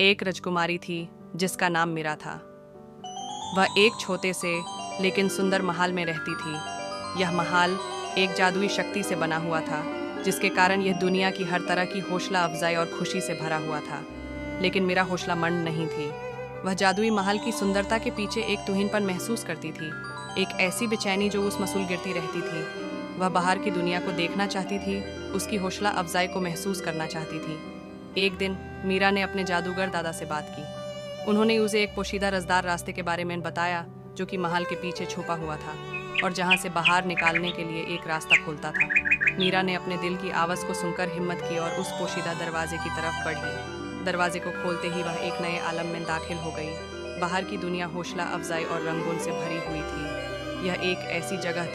एक राजकुमारी थी जिसका नाम मीरा था। वह एक छोटे से लेकिन सुंदर महल में रहती थी। यह महल एक जादुई शक्ति से बना हुआ था, जिसके कारण यह दुनिया की हर तरह की हौसला अफजाई और खुशी से भरा हुआ था। लेकिन मीरा हौसला मंद नहीं थी। वह जादुई महल की सुंदरता के पीछे एक तुहिनपन महसूस करती थी, एक ऐसी बेचैनी जो उस मसूल गिरती रहती थी। वह बाहर की दुनिया को देखना चाहती थी, उसकी हौसला अफजाई को महसूस करना चाहती थी। एक दिन मीरा ने अपने जादूगर दादा से बात की। उन्होंने उसे एक पोशीदा रसदार रास्ते के बारे में बताया, जो कि महल के पीछे छुपा हुआ था और जहां से बाहर निकालने के लिए एक रास्ता खुलता था। मीरा ने अपने दिल की आवाज़ को सुनकर हिम्मत की और उस पोशीदा दरवाजे की तरफ बढ़ी। दरवाजे को खोलते ही वह एक नए आलम में दाखिल हो गई। बाहर की दुनिया हौसला अफजाई और रंगों से भरी हुई थी। यह एक ऐसी जगह थी